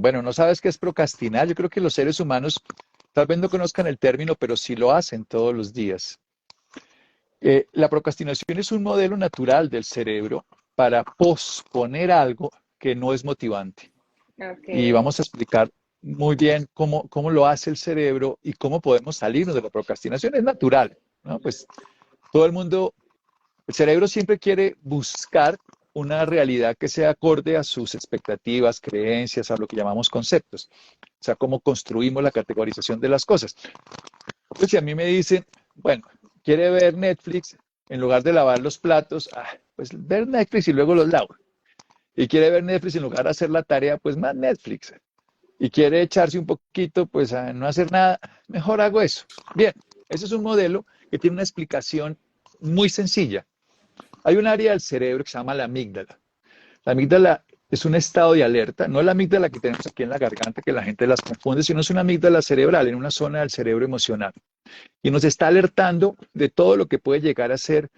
Bueno, no sabes qué es procrastinar. Yo creo que los seres humanos tal vez no conozcan el término, pero sí lo hacen todos los días. La procrastinación es un modelo natural del cerebro para posponer algo que no es motivante. Ok. Y vamos a explicar muy bien cómo lo hace el cerebro y cómo podemos salirnos de la procrastinación. Es natural, ¿no? Pues todo el mundo, el cerebro siempre quiere buscar una realidad que sea acorde a sus expectativas, creencias, a lo que llamamos conceptos. O sea, cómo construimos la categorización de las cosas. Entonces, si a mí me dicen, bueno, quiere ver Netflix en lugar de lavar los platos, pues ver Netflix y luego los lavo. Y quiere ver Netflix en lugar de hacer la tarea, pues más Netflix. Y quiere echarse un poquito, pues a no hacer nada, mejor hago eso. Bien, ese es un modelo que tiene una explicación muy sencilla. Hay un área del cerebro que se llama la amígdala. La amígdala es un estado de alerta, no la amígdala que tenemos aquí en la garganta, que la gente las confunde, sino es una amígdala cerebral en una zona del cerebro emocional. Y nos está alertando de todo lo que puede llegar a ser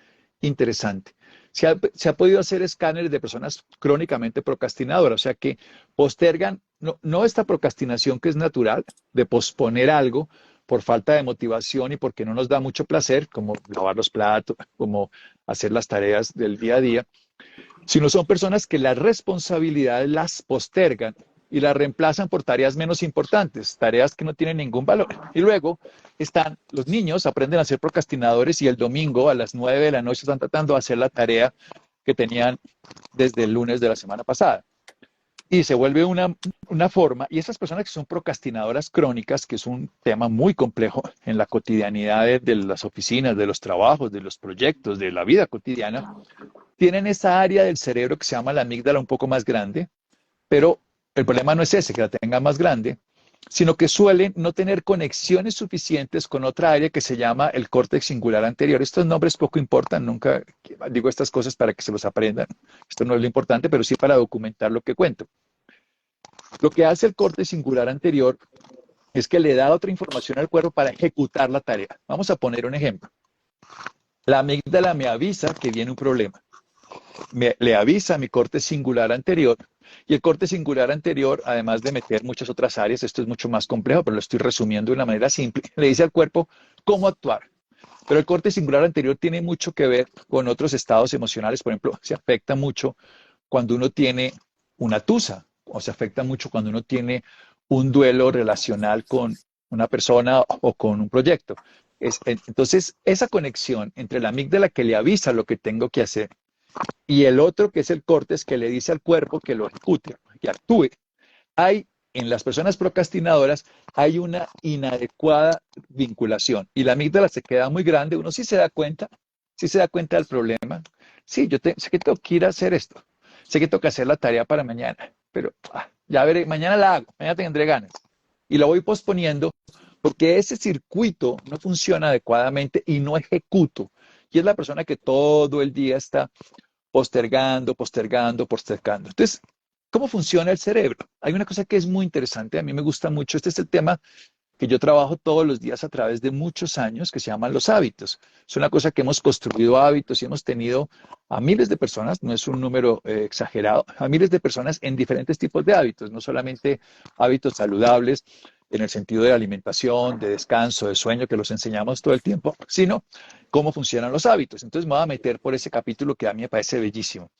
interesante. Se ha podido hacer escáneres de personas crónicamente procrastinadoras, o sea que postergan, no esta procrastinación que es natural, de posponer algo por falta de motivación y porque no nos da mucho placer, como lavar los platos, como hacer las tareas del día a día, sino son personas que las responsabilidades las postergan y las reemplazan por tareas menos importantes, tareas que no tienen ningún valor. Y luego están los niños, aprenden a ser procrastinadores y el domingo a las 9 de la noche están tratando de hacer la tarea que tenían desde el lunes de la semana pasada. Y se vuelve una forma, y esas personas que son procrastinadoras crónicas, que es un tema muy complejo en la cotidianidad de las oficinas, de los trabajos, de los proyectos, de la vida cotidiana, tienen esa área del cerebro que se llama la amígdala un poco más grande, pero el problema no es ese, que la tenga más grande, sino que suelen no tener conexiones suficientes con otra área que se llama el córtex singular anterior. Estos nombres poco importan, nunca digo estas cosas para que se los aprendan. Esto no es lo importante, pero sí para documentar lo que cuento. Lo que hace el córtex singular anterior es que le da otra información al cuerpo para ejecutar la tarea. Vamos a poner un ejemplo. La amígdala me avisa que viene un problema. Le avisa a mi corte singular anterior. Y el corte singular anterior, además de meter muchas otras áreas, esto es mucho más complejo, pero lo estoy resumiendo de una manera simple, le dice al cuerpo cómo actuar. Pero el corte singular anterior tiene mucho que ver con otros estados emocionales. Por ejemplo, se afecta mucho cuando uno tiene una tusa, o se afecta mucho cuando uno tiene un duelo relacional con una persona o con un proyecto. Entonces, esa conexión entre la amígdala que le avisa lo que tengo que hacer y el otro, que es el córtex, que le dice al cuerpo que lo ejecute, que actúe. Hay, en las personas procrastinadoras, hay una inadecuada vinculación y la amígdala se queda muy grande, uno sí se da cuenta del problema. Sí, sé que tengo que ir a hacer esto, sé que tengo que hacer la tarea para mañana, pero ya veré, mañana la hago, mañana tendré ganas. Y la voy posponiendo porque ese circuito no funciona adecuadamente y no ejecuto. Y es la persona que todo el día está postergando, postergando, postergando. Entonces, ¿cómo funciona el cerebro? Hay una cosa que es muy interesante, a mí me gusta mucho, este es el tema que yo trabajo todos los días a través de muchos años, que se llaman los hábitos. Es una cosa que hemos construido hábitos y hemos tenido a miles de personas, no es un número exagerado, a miles de personas en diferentes tipos de hábitos, no solamente hábitos saludables en el sentido de alimentación, de descanso, de sueño, que los enseñamos todo el tiempo, sino cómo funcionan los hábitos. Entonces me voy a meter por ese capítulo que a mí me parece bellísimo.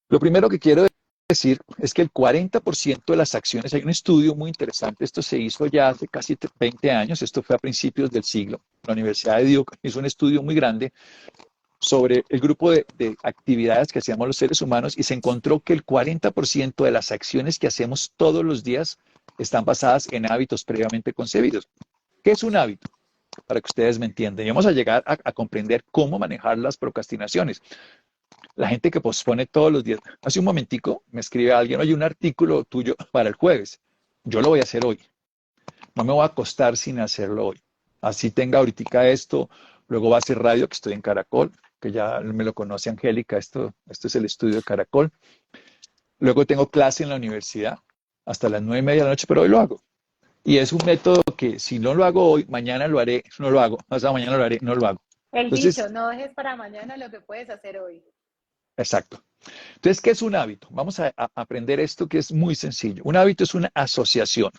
Lo primero que quiero decir es que el 40% de las acciones, hay un estudio muy interesante, esto se hizo ya hace casi 20 años, esto fue a principios del siglo, la Universidad de Duke hizo un estudio muy grande sobre el grupo de actividades que hacíamos los seres humanos y se encontró que el 40% de las acciones que hacemos todos los días están basadas en hábitos previamente concebidos. ¿Qué es un hábito? Para que ustedes me entiendan. Y vamos a llegar a comprender cómo manejar las procrastinaciones. La gente que pospone todos los días. Hace un momentico me escribe alguien, oye, un artículo tuyo para el jueves. Yo lo voy a hacer hoy. No me voy a acostar sin hacerlo hoy. Así tenga ahorita esto, luego va a hacer radio, que estoy en Caracol, que ya me lo conoce Angélica, esto es el estudio de Caracol. Luego tengo clase en la universidad hasta las 9:30 de la noche, pero hoy lo hago. Y es un método que si no lo hago hoy, mañana lo haré, no lo hago. Hasta mañana lo haré, no lo hago. El dicho, Entonces, no dejes para mañana lo que puedes hacer hoy. exacto. Entonces, ¿qué es un hábito? Vamos a aprender esto que es muy sencillo. Un hábito es una asociación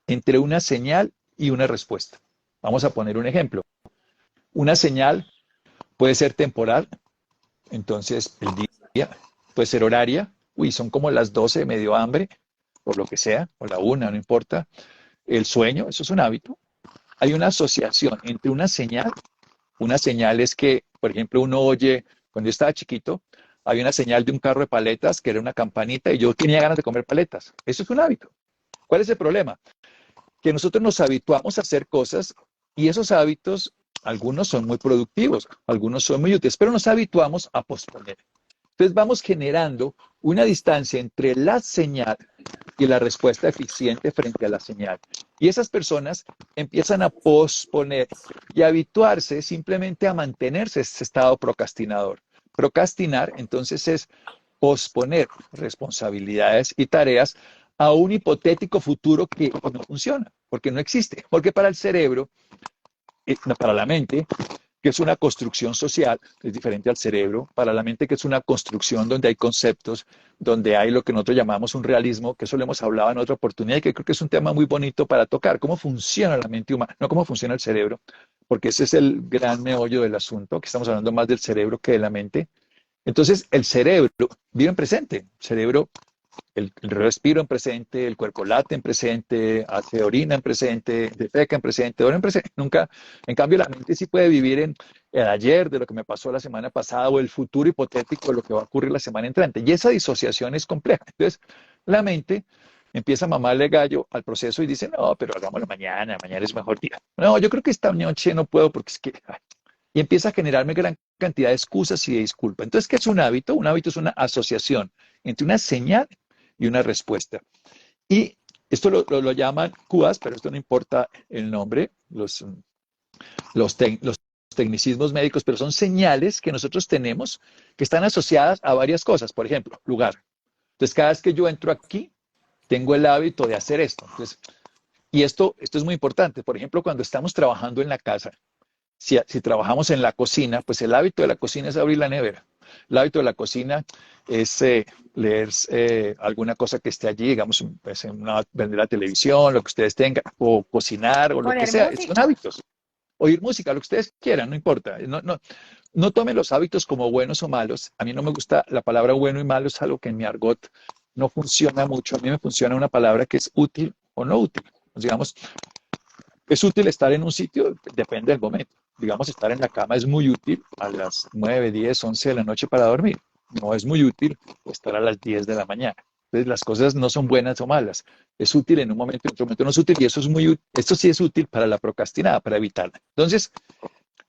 entre una señal y una respuesta. Vamos a poner un ejemplo. Una señal puede ser temporal, entonces el día puede ser horaria. Uy, son como las 12, medio hambre, por lo que sea, o la una, no importa. El sueño, eso es un hábito. Hay una asociación entre una señal es que, por ejemplo, uno oye, cuando yo estaba chiquito, había una señal de un carro de paletas que era una campanita y yo tenía ganas de comer paletas. Eso es un hábito. ¿Cuál es el problema? Que nosotros nos habituamos a hacer cosas y esos hábitos, algunos son muy productivos, algunos son muy útiles, pero nos habituamos a posponer. Entonces vamos generando una distancia entre la señal y la respuesta eficiente frente a la señal. Y esas personas empiezan a posponer y a habituarse simplemente a mantenerse ese estado procrastinador. Procrastinar entonces es posponer responsabilidades y tareas a un hipotético futuro que no funciona, porque no existe. Porque para el cerebro, para la mente, que es una construcción social, es diferente al cerebro, para la mente que es una construcción donde hay conceptos, donde hay lo que nosotros llamamos un realismo, que eso lo hemos hablado en otra oportunidad y que creo que es un tema muy bonito para tocar, cómo funciona la mente humana, no cómo funciona el cerebro, porque ese es el gran meollo del asunto, que estamos hablando más del cerebro que de la mente. Entonces, el cerebro vive en presente, el cerebro el respiro en presente, el cuerpo late en presente, hace orina en presente, defeca en presente, duerme en presente. Nunca, en cambio, la mente sí puede vivir en el ayer, de lo que me pasó la semana pasada, o el futuro hipotético de lo que va a ocurrir la semana entrante. Y esa disociación es compleja. Entonces, la mente empieza a mamarle gallo al proceso y dice, no, pero hagámoslo mañana, mañana es mejor día. No, yo creo que esta noche no puedo porque es que... Ay. Y empieza a generarme gran cantidad de excusas y de disculpas. Entonces, ¿qué es un hábito? Un hábito es una asociación entre una señal y una respuesta. Y esto lo llaman CUAS, pero esto no importa el nombre, los tecnicismos médicos, pero son señales que nosotros tenemos que están asociadas a varias cosas. Por ejemplo, lugar. Entonces, cada vez que yo entro aquí, tengo el hábito de hacer esto. Entonces, y esto es muy importante. Por ejemplo, cuando estamos trabajando en la casa, si trabajamos en la cocina, pues el hábito de la cocina es abrir la nevera. El hábito de la cocina es leer alguna cosa que esté allí, digamos, pues, vender la televisión, lo que ustedes tengan, o cocinar, o lo que Poner sea. Son música. hábitos. Oír música, lo que ustedes quieran, no importa. No tomen los hábitos como buenos o malos. A mí no me gusta la palabra bueno y malo, es algo que en mi argot no funciona mucho. A mí me funciona una palabra que es útil o no útil. Pues, digamos, es útil estar en un sitio, depende del momento. Digamos, estar en la cama es muy útil a las 9, 10, 11 de la noche para dormir. No es muy útil estar a las 10 de la mañana. Entonces, las cosas no son buenas o malas. Es útil en un momento, en otro momento no es útil y eso es esto sí es útil para la procrastinada, para evitarla. Entonces,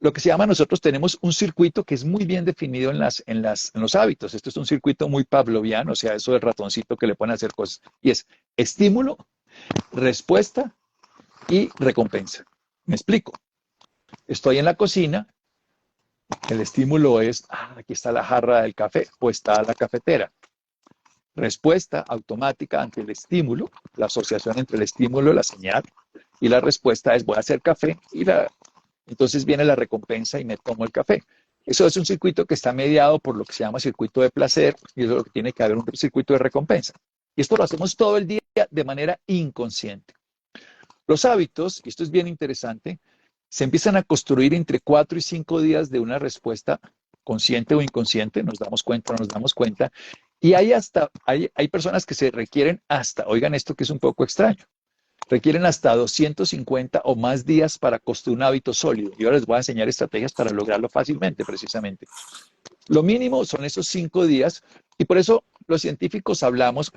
lo que se llama, nosotros tenemos un circuito que es muy bien definido en los hábitos. Esto es un circuito muy pavloviano, o sea, eso del ratoncito que le pone a hacer cosas. Y es estímulo, respuesta, y recompensa. Me explico. Estoy en la cocina, el estímulo es, aquí está la jarra del café o está la cafetera. Respuesta automática ante el estímulo, la asociación entre el estímulo, la señal, y la respuesta es voy a hacer café entonces viene la recompensa y me tomo el café. Eso es un circuito que está mediado por lo que se llama circuito de placer y eso es lo que tiene que haber un circuito de recompensa. Y esto lo hacemos todo el día de manera inconsciente. Los hábitos, y esto es bien interesante, se empiezan a construir entre 4 y 5 días de una respuesta consciente o inconsciente, nos damos cuenta o no nos damos cuenta, y hay personas que se requieren hasta, oigan esto que es un poco extraño, requieren hasta 250 o más días para construir un hábito sólido. Y ahora les voy a enseñar estrategias para lograrlo fácilmente, precisamente. Lo mínimo son esos 5 días, y por eso los científicos hablamos,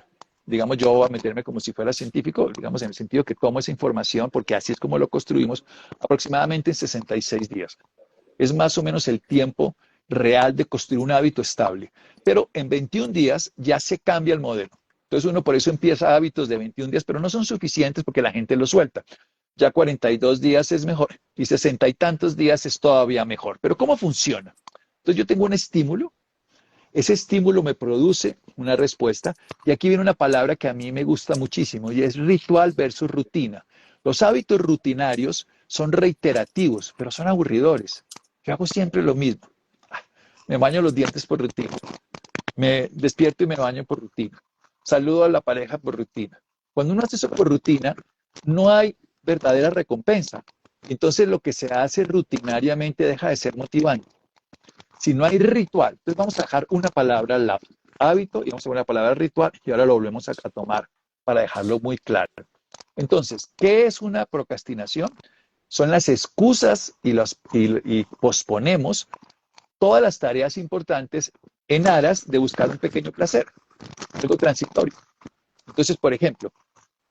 digamos, yo voy a meterme como si fuera científico, digamos, en el sentido que tomo esa información, porque así es como lo construimos, aproximadamente en 66 días. Es más o menos el tiempo real de construir un hábito estable. Pero en 21 días ya se cambia el modelo. Entonces uno por eso empieza hábitos de 21 días, pero no son suficientes porque la gente lo suelta. Ya 42 días es mejor y 60 y tantos días es todavía mejor. Pero ¿cómo funciona? Entonces yo tengo un estímulo, ese estímulo me produce una respuesta y aquí viene una palabra que a mí me gusta muchísimo y es ritual versus rutina. Los hábitos rutinarios son reiterativos, pero son aburridores. Yo hago siempre lo mismo. Me baño los dientes por rutina. Me despierto y me baño por rutina. Saludo a la pareja por rutina. Cuando uno hace eso por rutina, no hay verdadera recompensa. Entonces lo que se hace rutinariamente deja de ser motivante. Si no hay ritual, entonces vamos a dejar una palabra al lado, hábito, y vamos a poner la palabra ritual, y ahora lo volvemos a tomar para dejarlo muy claro. Entonces, ¿qué es una procrastinación? Son las excusas y posponemos todas las tareas importantes en aras de buscar un pequeño placer, algo transitorio. Entonces, por ejemplo,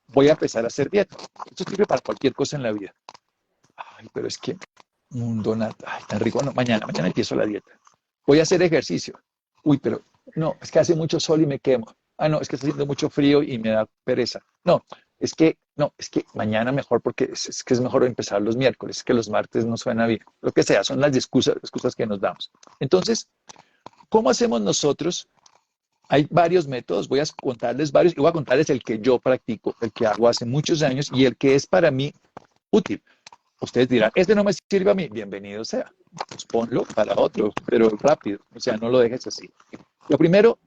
voy a empezar a hacer dieta. Esto sirve para cualquier cosa en la vida. Ay, pero es que un donut, ay, tan rico. No, mañana empiezo la dieta. Voy a hacer ejercicio. Uy, pero no, es que hace mucho sol y me quemo. Ah, no, es que está haciendo mucho frío y me da pereza. No, es que mañana mejor porque es que es mejor empezar los miércoles, es que los martes no suena bien. Lo que sea, son las excusas que nos damos. Entonces, ¿cómo hacemos nosotros? Hay varios métodos, voy a contarles varios y voy a contarles el que yo practico, el que hago hace muchos años y el que es para mí útil. Ustedes dirán, este no me sirve a mí, bienvenido sea. Pues ponlo para otro, pero rápido, o sea, no lo dejes así. Lo primero,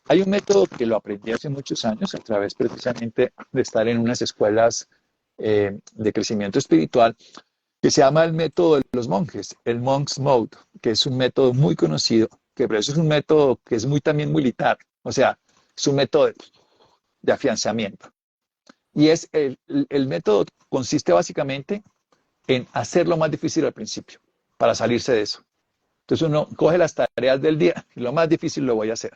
hay un método que lo aprendí hace muchos años a través precisamente de estar en unas escuelas de crecimiento espiritual que se llama el método de los monjes, el Monk's Mode, que es un método muy conocido, que por eso es un método que es también militar, o sea, es un método de afianzamiento. Y el método consiste básicamente en hacerlo más difícil al principio, para salirse de eso. Entonces uno coge las tareas del día y lo más difícil lo voy a hacer.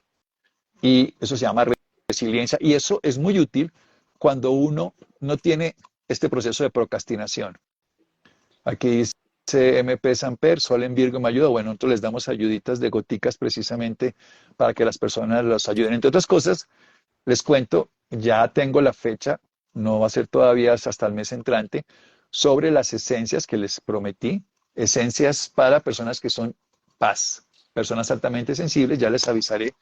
Y eso se llama resiliencia y eso es muy útil cuando uno no tiene este proceso de procrastinación. Aquí dice MP Samper, Sol en Virgo me ayuda. Bueno, nosotros les damos ayuditas de goticas precisamente para que las personas los ayuden. Entre otras cosas, les cuento, ya tengo la fecha, no va a ser todavía hasta el mes entrante, sobre las esencias que les prometí, esencias para personas que son paz, personas altamente sensibles, ya les avisaré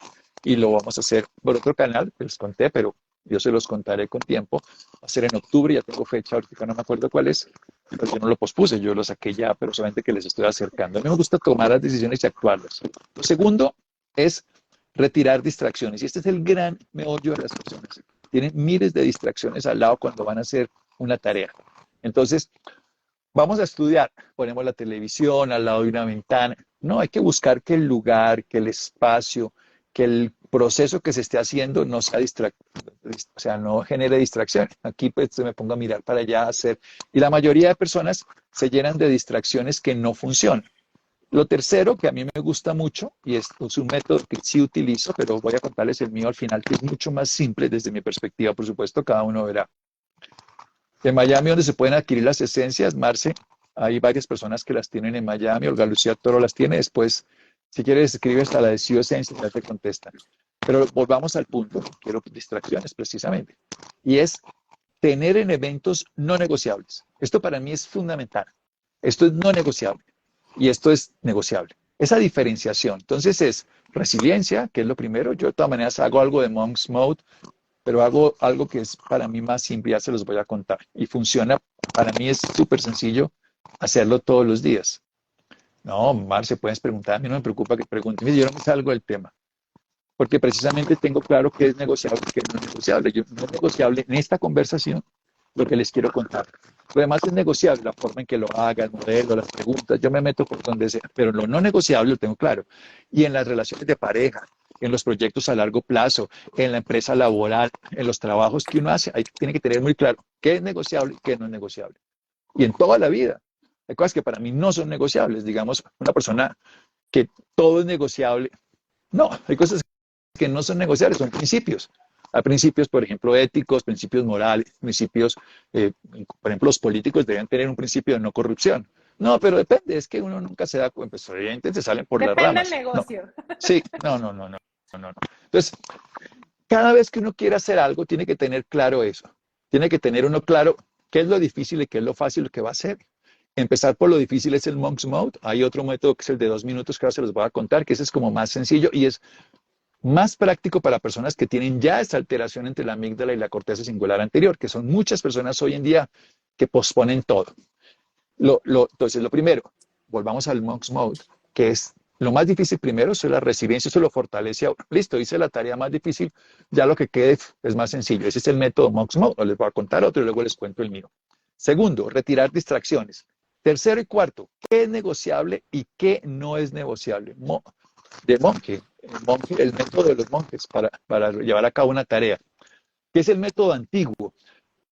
y lo vamos a hacer por otro canal, que les conté, pero yo se los contaré con tiempo. Va a ser en octubre, ya tengo fecha, ahorita no me acuerdo cuál es, pero yo no lo pospuse, yo lo saqué ya, pero solamente que les estoy acercando. A mí me gusta tomar las decisiones y actuarlas. Lo segundo es retirar distracciones, y este es el gran meollo de las personas. Tienen miles de distracciones al lado cuando van a hacer una tarea. Entonces, vamos a estudiar, ponemos la televisión al lado de una ventana. No, hay que buscar que el lugar, que el espacio, que el proceso que se esté haciendo no sea o sea, no genere distracción. Aquí pues me pongo a mirar para allá, a hacer. Y la mayoría de personas se llenan de distracciones que no funcionan. Lo tercero, que a mí me gusta mucho, y es un método que sí utilizo, pero voy a contarles el mío al final, que es mucho más simple desde mi perspectiva, por supuesto, cada uno verá. En Miami, donde se pueden adquirir las esencias, Marce, hay varias personas que las tienen en Miami, Olga Lucía Toro las tiene, después, si quieres, escribes a la de Cio Esencia y ya te contestan. Pero volvamos al punto, quiero distracciones precisamente, y es tener en eventos no negociables. Esto para mí es fundamental. Esto es no negociable y esto es negociable. Esa diferenciación, entonces es resiliencia, que es lo primero. Yo de todas maneras hago algo de Monk's Mode, pero hago algo que es para mí más simple, ya se los voy a contar. Y funciona, para mí es súper sencillo hacerlo todos los días. No, Marce, puedes preguntar, a mí no me preocupa que pregunten, yo no me salgo del tema, porque precisamente tengo claro qué es negociable y qué no es negociable. Yo, no es negociable en esta conversación lo que les quiero contar. Lo demás es negociable, la forma en que lo haga, el modelo, las preguntas, yo me meto por donde sea, pero lo no negociable lo tengo claro. Y en las relaciones de pareja, en los proyectos a largo plazo, en la empresa laboral, en los trabajos que uno hace, ahí tiene que tener muy claro qué es negociable y qué no es negociable. Y en toda la vida, hay cosas que para mí no son negociables. Digamos, una persona que todo es negociable. No, hay cosas que no son negociables, son principios. Hay principios, por ejemplo, éticos, principios morales, principios, por ejemplo, los políticos deben tener un principio de no corrupción. No, pero depende, es que uno nunca se da cuenta, pues evidentemente se salen por las Depende del ramas. No, negocio. sí, no. Entonces, cada vez que uno quiere hacer algo, tiene que tener claro eso. Tiene que tener uno claro qué es lo difícil y qué es lo fácil lo que va a hacer. Empezar por lo difícil es el Monk's Mode. Hay otro método que es el de 2 minutos que ahora se los voy a contar, que ese es como más sencillo y es más práctico para personas que tienen ya esta alteración entre la amígdala y la corteza singular anterior, que son muchas personas hoy en día que posponen todo. Entonces, lo primero, volvamos al Monk's Mode, que es lo más difícil primero, eso es la resiliencia, eso lo fortalece a uno. Listo, hice la tarea más difícil, ya lo que quede es más sencillo. Ese es el método Monks Mode. No les voy a contar otro y luego les cuento el mío. Segundo, retirar distracciones. Tercero y cuarto, ¿qué es negociable y qué no es negociable? De monje, el método de los monjes para llevar a cabo una tarea, que es el método antiguo,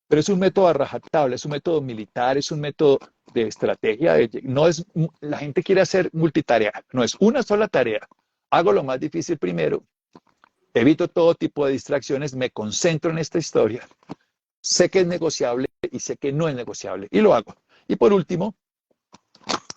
pero es un método a rajatabla, es un método militar, es un método de estrategia. No es, la gente quiere hacer multitarea, no es una sola tarea. Hago lo más difícil primero, evito todo tipo de distracciones, me concentro en esta historia, sé que es negociable y sé que no es negociable y lo hago. Y por último,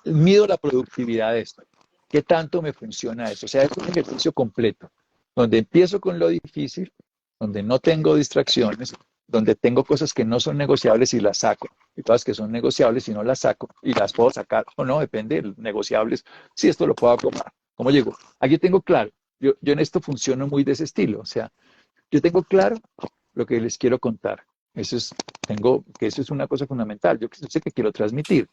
mido la productividad de esto. ¿Qué tanto me funciona eso? O sea, es un ejercicio completo, donde empiezo con lo difícil, donde no tengo distracciones, donde tengo cosas que no son negociables y las saco, y todas que son negociables y no las saco, y las puedo sacar o no, depende de negociables, si esto lo puedo acomodar. ¿Cómo llego? Aquí tengo claro, yo en esto funciono muy de ese estilo, o sea, yo tengo claro lo que les quiero contar. Eso es una cosa fundamental, yo sé que quiero transmitir.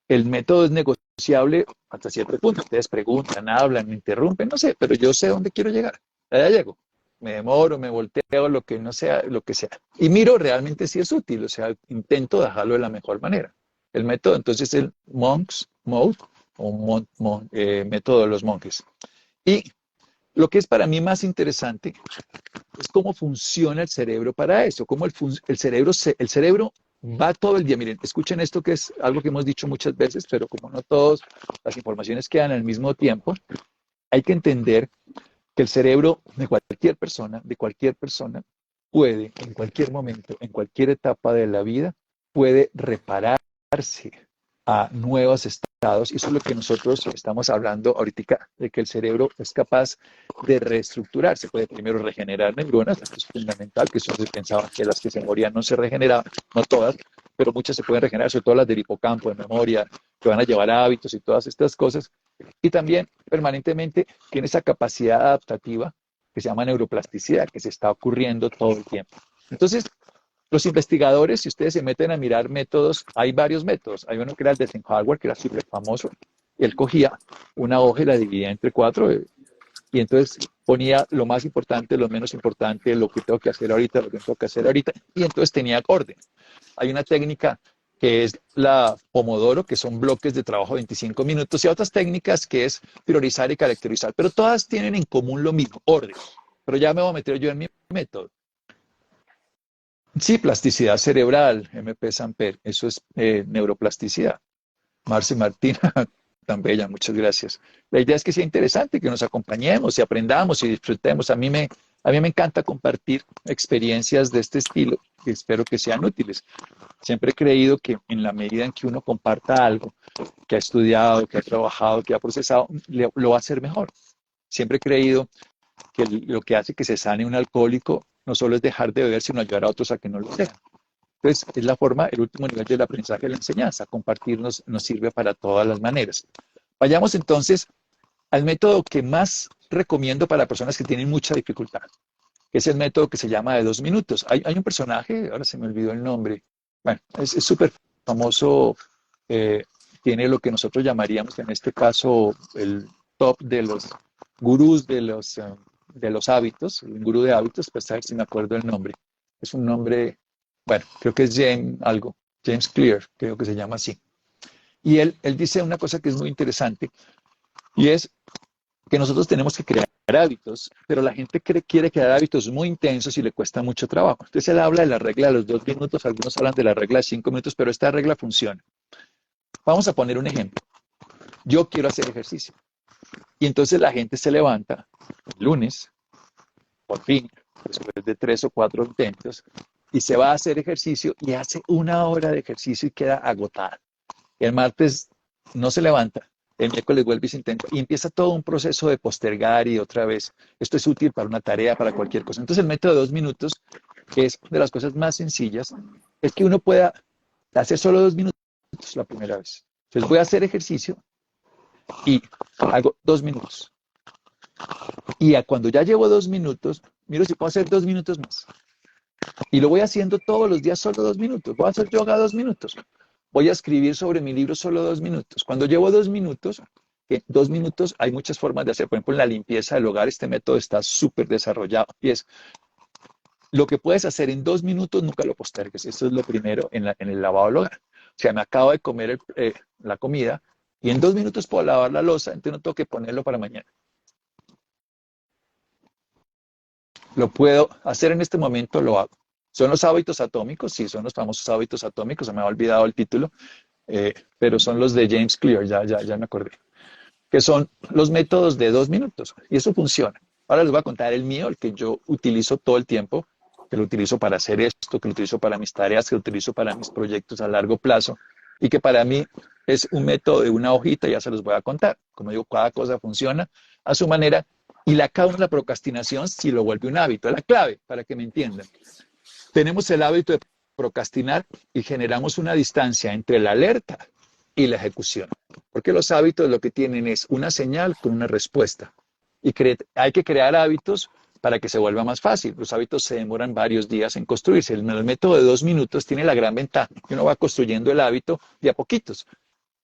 El método es negociable hasta cierto punto. Ustedes preguntan, hablan, me interrumpen, no sé, pero yo sé dónde quiero llegar. Allá llego. Me demoro, me volteo, lo que no sea, lo que sea. Y miro realmente si es útil, o sea, intento dejarlo de la mejor manera. El método, entonces, es el Monks Mode o método de los monjes. Y lo que es para mí más interesante es cómo funciona el cerebro para eso, cómo el cerebro va todo el día. Miren, escuchen esto que es algo que hemos dicho muchas veces, pero como no todas las informaciones quedan al mismo tiempo, hay que entender que el cerebro de cualquier persona, puede en cualquier momento, en cualquier etapa de la vida, puede repararse a nuevos estados. Y eso es lo que nosotros estamos hablando ahorita, de que el cerebro es capaz de reestructurarse. Puede primero regenerar neuronas, esto es fundamental, que eso se pensaba que las que se morían no se regeneraban, no todas, pero muchas se pueden regenerar, sobre todo las del hipocampo, de memoria, que van a llevar a hábitos y todas estas cosas. Y también permanentemente tiene esa capacidad adaptativa que se llama neuroplasticidad, que se está ocurriendo todo el tiempo. Entonces, los investigadores, si ustedes se meten a mirar métodos, hay varios métodos. Hay uno que era el de Eisenhower, que era súper famoso. Él cogía una hoja y la dividía entre cuatro y entonces ponía lo más importante, lo menos importante, lo que tengo que hacer ahorita, lo que tengo que hacer ahorita, y entonces tenía orden. Hay una técnica que es la Pomodoro, que son bloques de trabajo de 25 minutos, y otras técnicas que es priorizar y caracterizar, pero todas tienen en común lo mismo, orden. Pero ya me voy a meter yo en mi método. Sí, plasticidad cerebral, MP Samper, eso es neuroplasticidad. Marce Martina, tan bella, muchas gracias. La idea es que sea interesante, que nos acompañemos y aprendamos y disfrutemos. A mí me encanta compartir experiencias de este estilo, que espero que sean útiles. Siempre he creído que en la medida en que uno comparta algo que ha estudiado, que ha trabajado, que ha procesado, lo va a hacer mejor. Siempre he creído que lo que hace que se sane un alcohólico no solo es dejar de beber, sino ayudar a otros a que no lo sean. Entonces, es la forma, el último nivel del aprendizaje de la enseñanza. Compartirnos nos sirve para todas las maneras. Vayamos entonces al método que más recomiendo para personas que tienen mucha dificultad, que es el método que se llama de 2 minutos. Hay un personaje, ahora se me olvidó el nombre, bueno, es súper famoso, eh, tiene lo que nosotros llamaríamos en este caso el top de los gurús de los hábitos, un gurú de hábitos, pues a ver si me acuerdo el nombre. Es un nombre, bueno, creo que es James Clear, creo que se llama así. Y él dice una cosa que es muy interesante, y es que nosotros tenemos que crear hábitos, pero la gente quiere crear hábitos muy intensos y le cuesta mucho trabajo. Entonces él habla de la regla de los 2 minutos, algunos hablan de la regla de 5 minutos, pero esta regla funciona. Vamos a poner un ejemplo. Yo quiero hacer ejercicio. Y entonces la gente se levanta el lunes, por fin, después de 3 o 4 intentos, y se va a hacer ejercicio y hace 1 hora de ejercicio y queda agotada. El martes no se levanta, el miércoles vuelve y se intenta, y empieza todo un proceso de postergar y otra vez. Esto es útil para una tarea, para cualquier cosa. Entonces el método de 2 minutos, que es de las cosas más sencillas, es que uno pueda hacer solo 2 minutos la primera vez. Entonces voy a hacer ejercicio y hago 2 minutos. Y cuando ya llevo 2 minutos, miro si puedo hacer 2 minutos más. Y lo voy haciendo todos los días solo 2 minutos. Voy a hacer yoga 2 minutos. Voy a escribir sobre mi libro solo 2 minutos. Cuando llevo 2 minutos, que en 2 minutos hay muchas formas de hacer. Por ejemplo, en la limpieza del hogar, este método está súper desarrollado y es lo que puedes hacer en 2 minutos, nunca lo postergues. Eso es lo primero en el lavado del hogar. O sea, me acabo de comer la comida y en 2 minutos puedo lavar la loza, entonces no tengo que ponerlo para mañana. Lo puedo hacer en este momento, lo hago. ¿Son los hábitos atómicos? Sí, son los famosos hábitos atómicos, se me ha olvidado el título, pero son los de James Clear, ya me acordé, que son los métodos de 2 minutos, y eso funciona. Ahora les voy a contar el mío, el que yo utilizo todo el tiempo, que lo utilizo para hacer esto, que lo utilizo para mis tareas, que lo utilizo para mis proyectos a largo plazo, y que para mí es un método de una hojita, ya se los voy a contar. Como digo, cada cosa funciona a su manera, y la causa de la procrastinación si lo vuelve un hábito. Es la clave, para que me entiendan. Tenemos el hábito de procrastinar y generamos una distancia entre la alerta y la ejecución. Porque los hábitos lo que tienen es una señal con una respuesta. Y hay que crear hábitos para que se vuelva más fácil. Los hábitos se demoran varios días en construirse. El método de 2 minutos tiene la gran ventaja que uno va construyendo el hábito de a poquitos.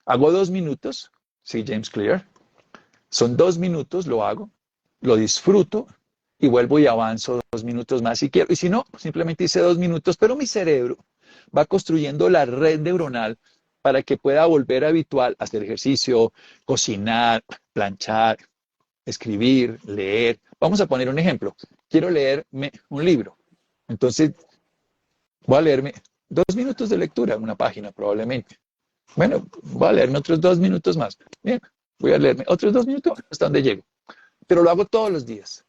Hago 2 minutos, sí, James Clear. Son 2 minutos, lo hago, lo disfruto y vuelvo y avanzo 2 minutos más si quiero. Y si no, simplemente hice 2 minutos, pero mi cerebro va construyendo la red neuronal para que pueda volver habitual a hacer ejercicio, cocinar, planchar, escribir, leer. Vamos a poner un ejemplo. Quiero leerme un libro. Entonces, voy a leerme 2 minutos de lectura, una página probablemente. Bueno, voy a leerme otros 2 minutos más. Bien, voy a leerme otros 2 minutos hasta donde llego. Pero lo hago todos los días.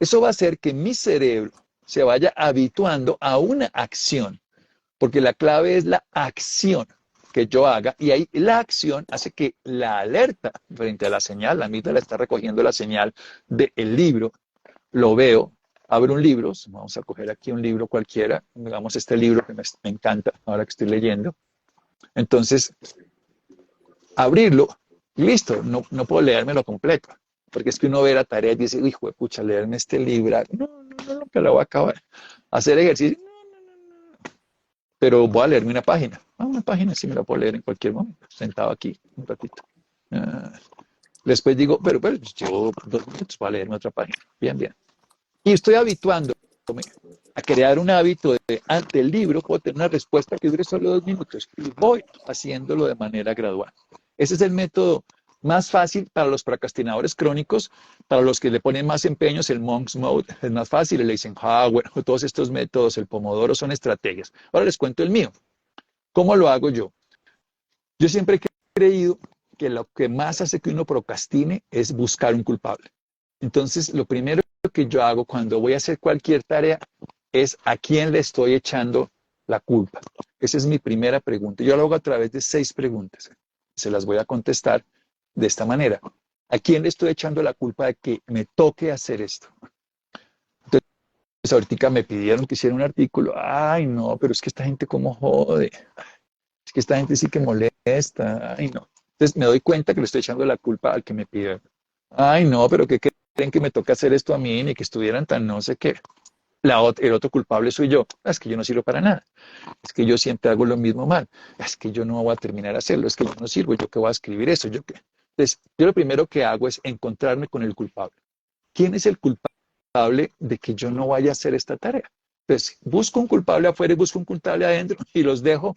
Eso va a hacer que mi cerebro se vaya habituando a una acción, porque la clave es la acción que yo haga, y ahí la acción hace que la alerta frente a la señal, la amígdala está recogiendo la señal del libro, lo veo, abro un libro, vamos a coger aquí un libro cualquiera, digamos este libro que me encanta ahora que estoy leyendo, entonces abrirlo, listo, no puedo leérmelo completo, porque es que uno ve la tarea y dice, hijo de pucha, leerme este libro, no, que lo voy a acabar, hacer ejercicio, pero voy a leerme una página. Una página sí me la puedo leer en cualquier momento, sentado aquí un ratito. Después digo, pero yo 2 minutos para leerme otra página. Bien. Y estoy habituándome a crear un hábito de, ante el libro, puedo tener una respuesta que dure solo 2 minutos. Y voy haciéndolo de manera gradual. Ese es el método más fácil para los procrastinadores crónicos, para los que le ponen más empeños, el Monk's Mode es más fácil, el Eisenhower, todos estos métodos, el Pomodoro son estrategias. Ahora les cuento el mío. ¿Cómo lo hago yo? Yo siempre he creído que lo que más hace que uno procrastine es buscar un culpable. Entonces, lo primero que yo hago cuando voy a hacer cualquier tarea es a quién le estoy echando la culpa. Esa es mi primera pregunta. Yo lo hago a través de 6 preguntas. Se las voy a contestar de esta manera. ¿A quién le estoy echando la culpa de que me toque hacer esto? Entonces, ahorita me pidieron que hiciera un artículo. Ay, no, pero es que esta gente cómo jode. Es que esta gente sí que molesta. Ay, no. Entonces me doy cuenta que le estoy echando la culpa al que me pide. Ay, no, pero ¿qué creen que me toca hacer esto a mí? Ni que estuvieran tan no sé qué. El otro culpable soy yo. Es que yo no sirvo para nada. Es que yo siempre hago lo mismo mal. Es que yo no voy a terminar a hacerlo. Es que yo no sirvo. ¿Yo qué voy a escribir eso? ¿Yo qué? Entonces, yo lo primero que hago es encontrarme con el culpable. ¿Quién es el culpable de que yo no vaya a hacer esta tarea? Entonces, busco un culpable afuera y busco un culpable adentro y los dejo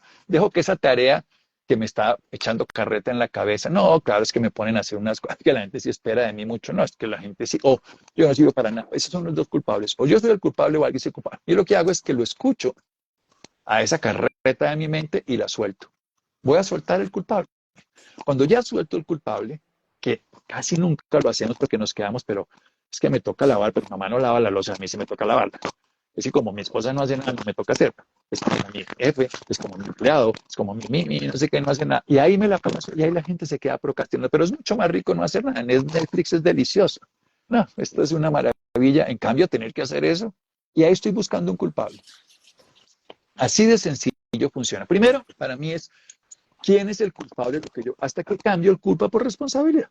que esa tarea que me está echando carreta en la cabeza, no, claro, es que me ponen a hacer unas cosas que la gente sí espera de mí mucho, no, es que la gente sí, yo no sirvo para nada, esos son los dos culpables, o yo soy el culpable o alguien es el culpable. Y lo que hago es que lo escucho a esa carreta de mi mente y la suelto. Voy a soltar el culpable. Cuando ya suelto el culpable, que casi nunca lo hacemos porque nos quedamos, pero es que me toca lavar, pero mamá no lava la loza, a mí sí me toca lavarla. Es que como mi esposa no hace nada, no me toca hacer. Es como mi jefe, es como mi empleado, es como mi no sé qué, no hace nada. Y ahí me la paso, y ahí la gente se queda procrastinando. Pero es mucho más rico no hacer nada. Netflix es delicioso. No, esto es una maravilla. En cambio, tener que hacer eso, y ahí estoy buscando un culpable. Así de sencillo funciona. Primero, para mí es, ¿quién es el culpable de lo que yo? Hasta que cambio el culpa por responsabilidad.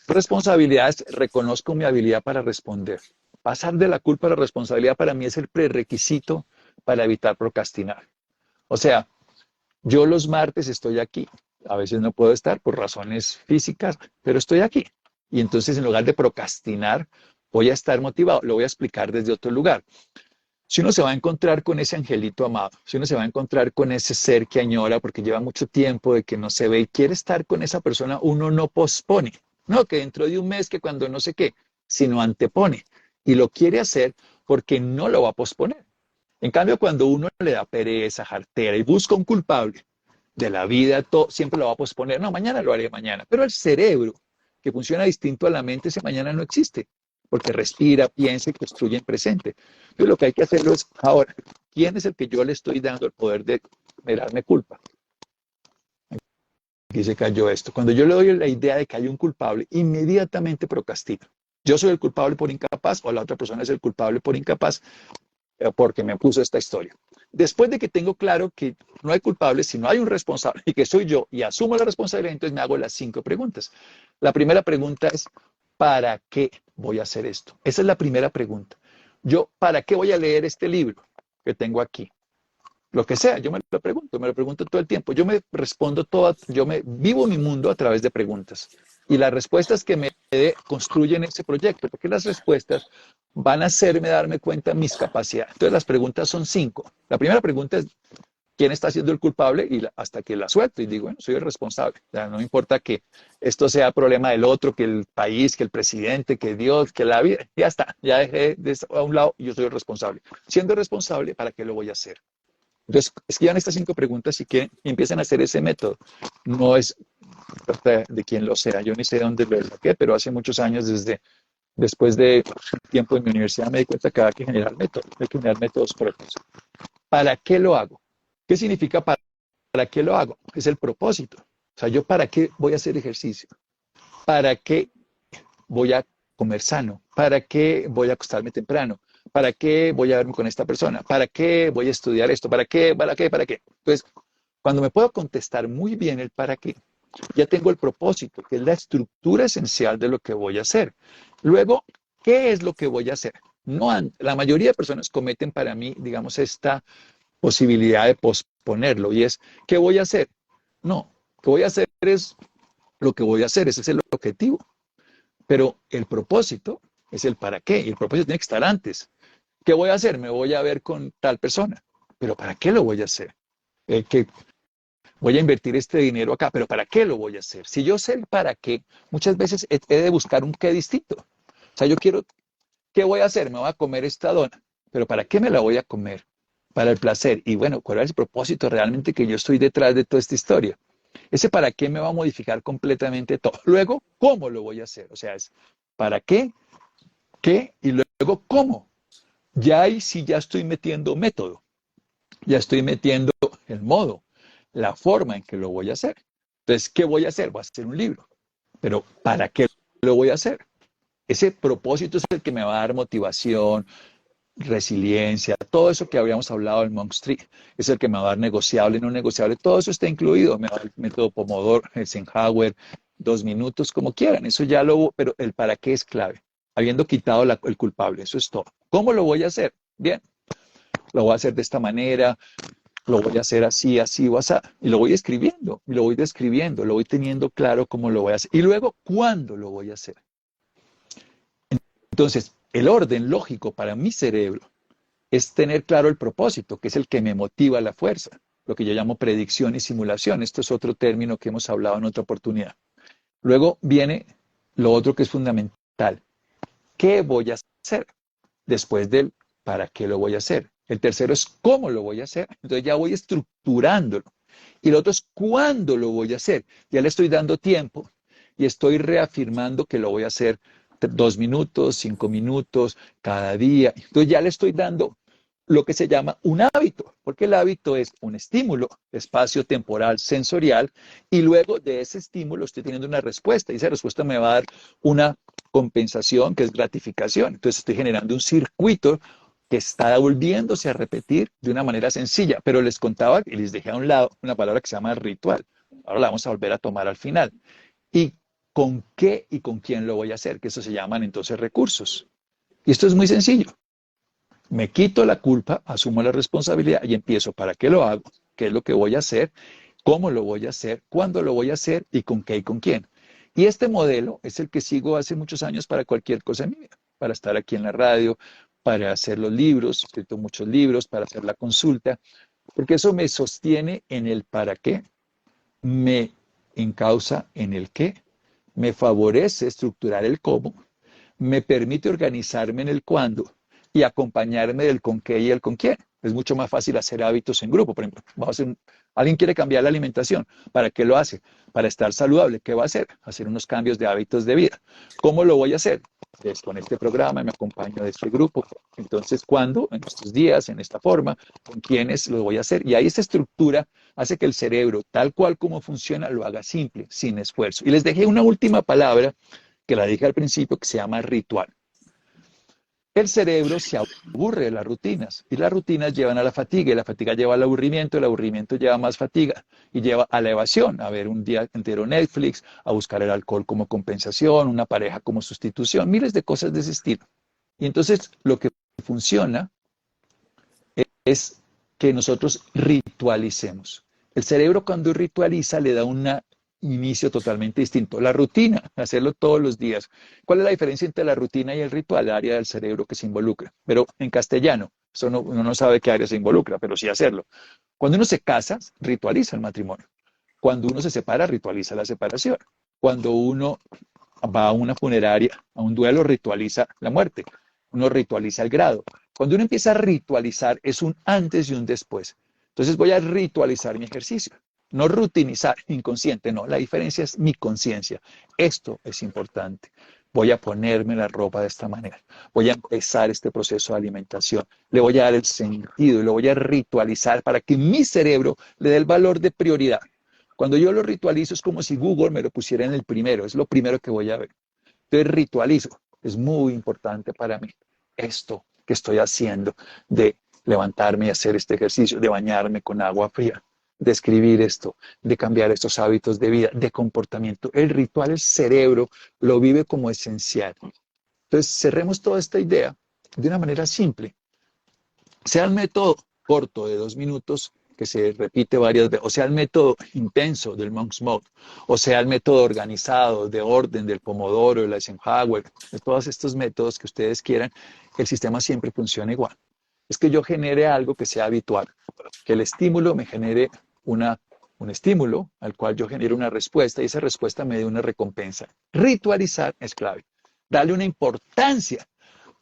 Responsabilidad es reconozco mi habilidad para responder. Pasar de la culpa a la responsabilidad para mí es el prerequisito para evitar procrastinar. O sea, yo los martes estoy aquí a veces no puedo estar por razones físicas, pero estoy aquí. Y entonces en lugar de procrastinar, voy a estar motivado. Lo voy a explicar desde otro lugar. Si uno se va a encontrar con ese angelito amado, si uno se va a encontrar con ese ser que añora porque lleva mucho tiempo de que no se ve y quiere estar con esa persona, uno no pospone. No, que dentro de un mes, que cuando no sé qué, sino antepone. Y lo quiere hacer porque no lo va a posponer. En cambio, cuando uno le da pereza, jartera y busca un culpable de la vida, todo, siempre lo va a posponer. No, mañana lo haré mañana. Pero el cerebro, que funciona distinto a la mente, ese mañana no existe, porque respira, piensa y construye en presente. Entonces, lo que hay que hacerlo es ahora. ¿Quién es el que yo le estoy dando el poder de darme culpa? Aquí se cayó esto. Cuando yo le doy la idea de que hay un culpable, inmediatamente procrastino. Yo soy el culpable por incapaz o la otra persona es el culpable por incapaz porque me puso esta historia. Después de que tengo claro que no hay culpable, sino hay un responsable y que soy yo y asumo la responsabilidad, entonces me hago las 5 preguntas. La primera pregunta es, ¿para qué voy a hacer esto? Esa es la primera pregunta. Yo, ¿para qué voy a leer este libro que tengo aquí? Lo que sea, yo me lo pregunto todo el tiempo. Yo me respondo todo, yo me vivo mi mundo a través de preguntas. Y las respuestas que me dé construyen ese proyecto, porque las respuestas van a hacerme darme cuenta de mis capacidades. Entonces las preguntas son 5. La primera pregunta es, ¿quién está siendo el culpable? Y hasta que la suelto y digo, bueno, soy el responsable. O sea, no importa que esto sea problema del otro, que el país, que el presidente, que Dios, que la vida, ya está, ya dejé de a un lado y yo soy el responsable. Siendo responsable, ¿para qué lo voy a hacer? Entonces, escriban estas 5 preguntas si quieren y empiezan a hacer ese método. No es de quien lo sea, yo ni sé dónde lo saqué, pero hace muchos años, después de tiempo en mi universidad, me di cuenta que hay que generar métodos, hay que generar métodos propios. ¿Para qué lo hago? ¿Qué significa para qué lo hago? Es el propósito. O sea, yo para qué voy a hacer ejercicio, para qué voy a comer sano, para qué voy a acostarme temprano, ¿para qué voy a verme con esta persona? ¿Para qué voy a estudiar esto? ¿Para qué? ¿Para qué? ¿Para qué? Entonces, cuando me puedo contestar muy bien el para qué, ya tengo el propósito, que es la estructura esencial de lo que voy a hacer. Luego, ¿qué es lo que voy a hacer? No, la mayoría de personas cometen para mí, digamos, esta posibilidad de posponerlo y es, ¿qué voy a hacer? No, lo que voy a hacer es lo que voy a hacer, ese es el objetivo. Pero el propósito es el para qué, y el propósito tiene que estar antes. ¿Qué voy a hacer? Me voy a ver con tal persona. ¿Pero para qué lo voy a hacer? Que voy a invertir este dinero acá, pero ¿para qué lo voy a hacer? Si yo sé el para qué, muchas veces he de buscar un qué distinto. O sea, yo quiero, ¿qué voy a hacer? Me voy a comer esta dona, pero ¿para qué me la voy a comer? Para el placer. Y bueno, ¿cuál es el propósito realmente que yo estoy detrás de toda esta historia? Ese para qué me va a modificar completamente todo. Luego, ¿cómo lo voy a hacer? O sea, es para qué, qué y luego cómo. Ya ahí sí ya estoy metiendo método, ya estoy metiendo el modo, la forma en que lo voy a hacer. Entonces, ¿qué voy a hacer? Voy a hacer un libro. Pero ¿para qué lo voy a hacer? Ese propósito es el que me va a dar motivación, resiliencia, todo eso que habíamos hablado del Monk Street, es el que me va a dar negociable, no negociable, todo eso está incluido, me va a dar el método Pomodoro, Eisenhower, 2 minutos, como quieran, eso ya lo, pero el para qué es clave, habiendo quitado el culpable, eso es todo. ¿Cómo lo voy a hacer? Bien, lo voy a hacer de esta manera, lo voy a hacer así, así o así, y lo voy escribiendo, y lo voy describiendo, lo voy teniendo claro cómo lo voy a hacer, y luego, ¿cuándo lo voy a hacer? Entonces, el orden lógico para mi cerebro es tener claro el propósito, que es el que me motiva a la fuerza, lo que yo llamo predicción y simulación. Esto es otro término que hemos hablado en otra oportunidad. Luego viene lo otro que es fundamental. ¿Qué voy a hacer? Después del para qué lo voy a hacer. El tercero es cómo lo voy a hacer. Entonces ya voy estructurándolo. Y lo otro es cuándo lo voy a hacer. Ya le estoy dando tiempo y estoy reafirmando que lo voy a hacer 2 minutos, 5 minutos, cada día. Entonces ya le estoy dando lo que se llama un hábito, porque el hábito es un estímulo espacio-temporal sensorial y luego de ese estímulo estoy teniendo una respuesta y esa respuesta me va a dar una compensación que es gratificación. Entonces estoy generando un circuito que está volviéndose a repetir de una manera sencilla, pero les contaba y les dejé a un lado una palabra que se llama ritual. Ahora la vamos a volver a tomar al final. ¿Y con qué y con quién lo voy a hacer? Que eso se llaman entonces recursos. Y esto es muy sencillo. Me quito la culpa, asumo la responsabilidad y empiezo para qué lo hago, qué es lo que voy a hacer cómo lo voy a hacer, cuándo lo voy a hacer y con qué y con quién. Y este modelo es el que sigo hace muchos años para cualquier cosa en mi vida, para estar aquí en la radio, para hacer los libros, he escrito muchos libros, para hacer la consulta, porque eso me sostiene en el para qué, me encausa en el qué, me favorece estructurar el cómo, me permite organizarme en el cuándo y acompañarme del con qué y el con quién. Es mucho más fácil hacer hábitos en grupo. Por ejemplo, alguien quiere cambiar la alimentación. ¿Para qué lo hace? Para estar saludable. ¿Qué va a hacer? Hacer unos cambios de hábitos de vida. ¿Cómo lo voy a hacer? Pues con este programa me acompaño de este grupo. Entonces, ¿cuándo? En estos días, en esta forma, con quiénes lo voy a hacer. Y ahí esta estructura hace que el cerebro, tal cual como funciona, lo haga simple, sin esfuerzo. Y les dejé una última palabra que la dije al principio, que se llama ritual. El cerebro se aburre de las rutinas y las rutinas llevan a la fatiga y la fatiga lleva al aburrimiento, el aburrimiento lleva a más fatiga y lleva a la evasión, a ver un día entero Netflix, a buscar el alcohol como compensación, una pareja como sustitución, miles de cosas de ese estilo. Y entonces lo que funciona es que nosotros ritualicemos. El cerebro cuando ritualiza le da un inicio totalmente distinto. La rutina, hacerlo todos los días. ¿Cuál es la diferencia entre la rutina y el ritual? El área del cerebro que se involucra. Pero en castellano, eso no, uno no sabe qué área se involucra, pero sí hacerlo. Cuando uno se casa, ritualiza el matrimonio. Cuando uno se separa, ritualiza la separación. Cuando uno va a una funeraria, a un duelo, ritualiza la muerte. Uno ritualiza el grado. Cuando uno empieza a ritualizar, es un antes y un después. Entonces voy a ritualizar mi ejercicio. No rutinizar, inconsciente, no. La diferencia es mi conciencia. Esto es importante. Voy a ponerme la ropa de esta manera. Voy a empezar este proceso de alimentación. Le voy a dar el sentido y lo voy a ritualizar para que mi cerebro le dé el valor de prioridad. Cuando yo lo ritualizo es como si Google me lo pusiera en el primero, es lo primero que voy a ver. Entonces ritualizo, es muy importante para mí esto que estoy haciendo de levantarme y hacer este ejercicio, de bañarme con agua fría, de escribir esto, de cambiar estos hábitos de vida, de comportamiento. El ritual, el cerebro lo vive como esencial. Entonces cerremos toda esta idea de una manera simple. Sea el método corto de 2 minutos que se repite varias veces, o sea el método intenso del Monk's Mode, o sea el método organizado de orden del Pomodoro, del Eisenhower, de todos estos métodos que ustedes quieran, el sistema siempre funciona igual. Es que yo genere algo que sea habitual, que el estímulo me genere un estímulo al cual yo genero una respuesta y esa respuesta me dé una recompensa. Ritualizar es clave. Darle una importancia.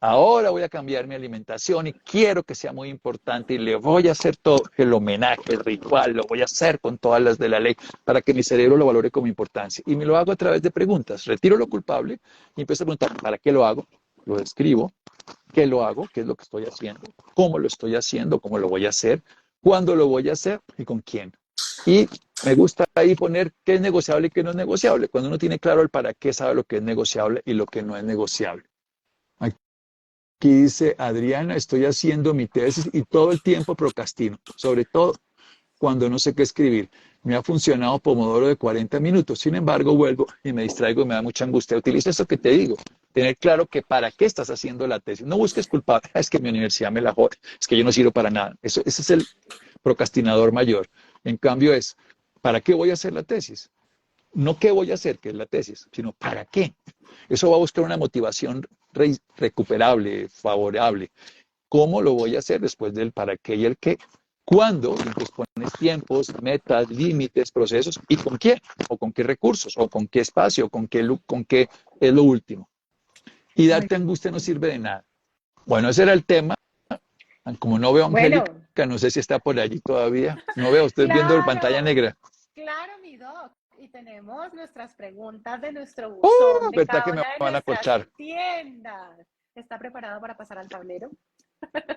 Ahora voy a cambiar mi alimentación y quiero que sea muy importante y le voy a hacer todo el homenaje, el ritual, lo voy a hacer con todas las de la ley para que mi cerebro lo valore como importancia. Y me lo hago a través de preguntas. Retiro lo culpable y empiezo a preguntar, ¿para qué lo hago? Lo describo. ¿Qué lo hago? ¿Qué es lo que estoy haciendo? ¿Cómo lo estoy haciendo? ¿Cómo lo voy a hacer? ¿Cuándo lo voy a hacer? ¿Y con quién? Y me gusta ahí poner qué es negociable y qué no es negociable. Cuando uno tiene claro el para qué, sabe lo que es negociable y lo que no es negociable. Aquí dice Adriana, estoy haciendo mi tesis y todo el tiempo procrastino, sobre todo cuando no sé qué escribir. Me ha funcionado Pomodoro de 40 minutos, sin embargo vuelvo y me distraigo y me da mucha angustia. Utiliza eso que te digo, tener claro que para qué estás haciendo la tesis. No busques culpable, es que mi universidad me la jode, es que yo no sirvo para nada. Ese es el procrastinador mayor. En cambio es, ¿para qué voy a hacer la tesis? No qué voy a hacer, que es la tesis, sino para qué. Eso va a buscar una motivación recuperable, favorable. ¿Cómo lo voy a hacer después del para qué y el qué? ¿Cuándo? Y entonces pones tiempos, metas, límites, procesos y con quién, o con qué recursos, o con qué espacio, o con qué es lo último. Y Muy darte angustia no sirve de nada. Bueno, ese era el tema. Como no veo a Angélica, bueno. no sé si está por allí todavía. No veo, usted viendo la pantalla Claro, negra. claro, mi doc. Y tenemos nuestras preguntas de nuestro buzón de ¿Verdad que cada me una de van a nuestras cochar? tiendas. ¿Está preparado para pasar al tablero?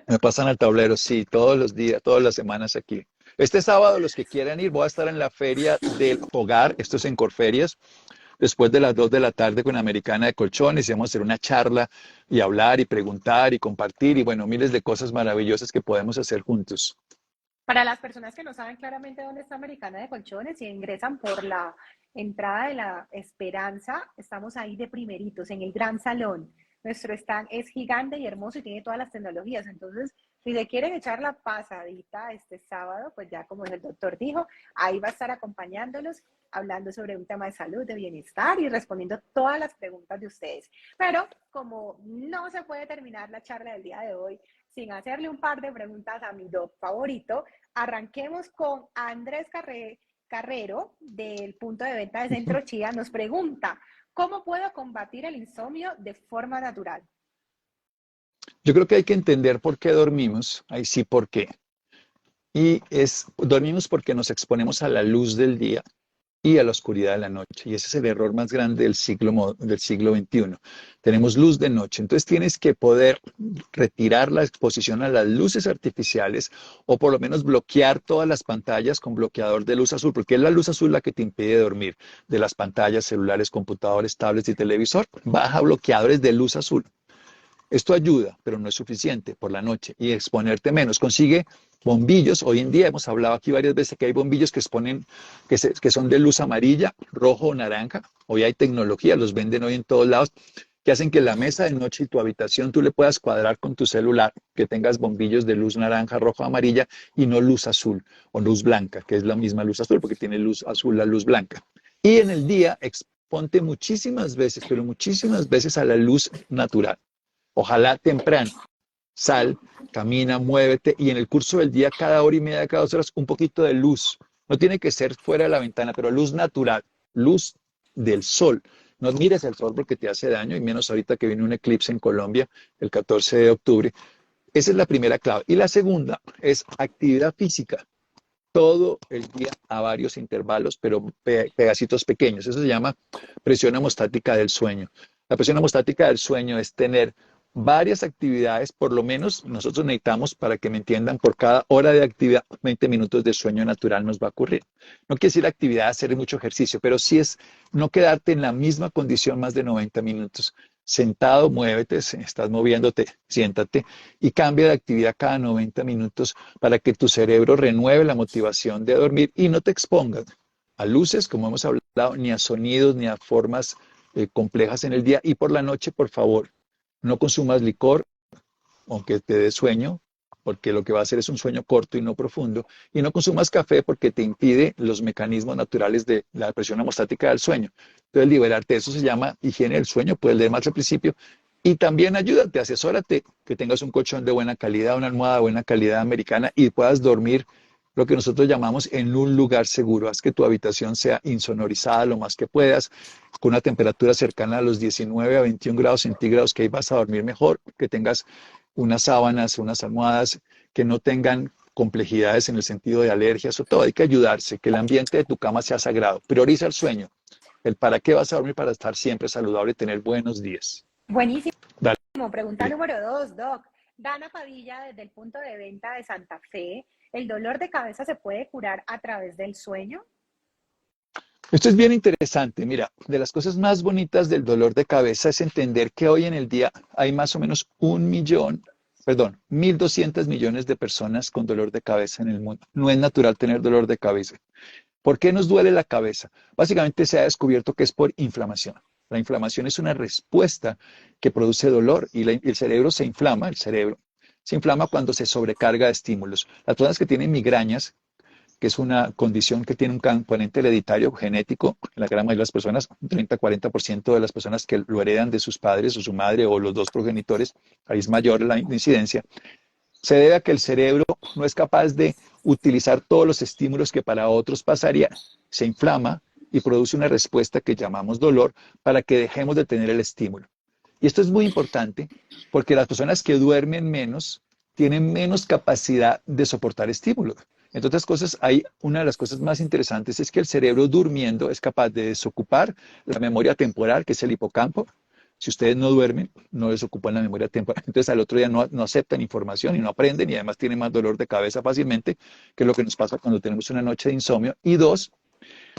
Me pasan al tablero, sí, todos los días, todas las semanas aquí. Este sábado, los que quieran ir, voy a estar en la Feria del Hogar, esto es en Corferias, después de las 2 de la tarde con Americana de Colchones, y vamos a hacer una charla y hablar y preguntar y compartir y bueno, miles de cosas maravillosas que podemos hacer juntos. Para las personas que no saben claramente dónde está Americana de Colchones, si ingresan por la entrada de la Esperanza, estamos ahí de primeritos, en el gran salón. Nuestro stand es gigante y hermoso y tiene todas las tecnologías. Entonces, Si se quieren echar la pasadita este sábado, pues ya como el doctor dijo, ahí va a estar acompañándolos, hablando sobre un tema de salud, de bienestar y respondiendo todas las preguntas de ustedes. Pero como no se puede terminar la charla del día de hoy sin hacerle un par de preguntas a mi doc favorito, arranquemos con Andrés Carrero, del punto de venta de Centro Chía. Nos pregunta, ¿cómo puedo combatir el insomnio de forma natural? Yo creo que hay que entender por qué dormimos, ahí sí por qué. Dormimos porque nos exponemos a la luz del día y a la oscuridad de la noche. Y ese es el error más grande del siglo XXI. Tenemos luz de noche. Entonces tienes que poder retirar la exposición a las luces artificiales o por lo menos bloquear todas las pantallas con bloqueador de luz azul, porque es la luz azul la que te impide dormir, de las pantallas, celulares, computadores, tablets y televisor. Baja bloqueadores de luz azul. Esto ayuda, pero no es suficiente por la noche y exponerte menos. Consigue bombillos. Hoy en día hemos hablado aquí varias veces que hay bombillos que son de luz amarilla, rojo o naranja. Hoy hay tecnología, los venden hoy en todos lados, que hacen que la mesa de noche y tu habitación tú le puedas cuadrar con tu celular, que tengas bombillos de luz naranja, rojo, amarilla y no luz azul o luz blanca, que es la misma luz azul porque tiene luz azul la luz blanca. Y en el día exponte muchísimas veces, pero muchísimas veces a la luz natural. Ojalá temprano. Sal, camina, muévete y en el curso del día, cada hora y media, cada 2 horas, un poquito de luz. No tiene que ser fuera de la ventana, pero luz natural, luz del sol. No mires el sol porque te hace daño y menos ahorita que viene un eclipse en Colombia el 14 de octubre. Esa es la primera clave. Y la segunda es actividad física. Todo el día a varios intervalos, pero pedacitos pequeños. Eso se llama presión hemostática del sueño. La presión hemostática del sueño es tener varias actividades, por lo menos nosotros necesitamos, para que me entiendan, por cada hora de actividad, 20 minutos de sueño natural nos va a ocurrir. No quiere decir actividad, hacer mucho ejercicio, pero sí es no quedarte en la misma condición más de 90 minutos. Sentado, muévete, estás moviéndote, siéntate y cambia de actividad cada 90 minutos para que tu cerebro renueve la motivación de dormir y no te expongas a luces, como hemos hablado, ni a sonidos, ni a formas complejas en el día. Y por la noche, por favor, no consumas licor, aunque te dé sueño, porque lo que va a hacer es un sueño corto y no profundo. Y no consumas café porque te impide los mecanismos naturales de la presión hemostática del sueño. Entonces, liberarte, eso se llama higiene del sueño, puedes leer más al principio. Y también ayúdate, asesórate, que tengas un colchón de buena calidad, una almohada de buena calidad americana y puedas dormir lo que nosotros llamamos en un lugar seguro. Haz que tu habitación sea insonorizada lo más que puedas, con una temperatura cercana a los 19 a 21 grados centígrados, que ahí vas a dormir mejor, que tengas unas sábanas, unas almohadas que no tengan complejidades en el sentido de alergias o todo. Hay que ayudarse, que el ambiente de tu cama sea sagrado. Prioriza el sueño. El para qué vas a dormir para estar siempre saludable y tener buenos días. Buenísimo. Dale. Pregunta número 2, Doc. Dana Padilla, desde el punto de venta de Santa Fe, ¿el dolor de cabeza se puede curar a través del sueño? Esto es bien interesante. Mira, de las cosas más bonitas del dolor de cabeza es entender que hoy en el día hay más o menos 1.200 millones de personas con dolor de cabeza en el mundo. No es natural tener dolor de cabeza. ¿Por qué nos duele la cabeza? Básicamente se ha descubierto que es por inflamación. La inflamación es una respuesta que produce dolor y el cerebro se inflama, cuando se sobrecarga de estímulos. Las personas que tienen migrañas, que es una condición que tiene un componente hereditario genético, en la gran mayoría de las personas, un 30-40% de las personas que lo heredan de sus padres o su madre o los dos progenitores, ahí es mayor la incidencia, se debe a que el cerebro no es capaz de utilizar todos los estímulos que para otros pasaría, se inflama y produce una respuesta que llamamos dolor para que dejemos de tener el estímulo. Y esto es muy importante porque las personas que duermen menos tienen menos capacidad de soportar estímulos. Entre otras cosas, una de las cosas más interesantes es que el cerebro durmiendo es capaz de desocupar la memoria temporal, que es el hipocampo. Si ustedes no duermen, no desocupan la memoria temporal. Entonces al otro día no aceptan información y no aprenden y además tienen más dolor de cabeza fácilmente, que es lo que nos pasa cuando tenemos una noche de insomnio. Y dos,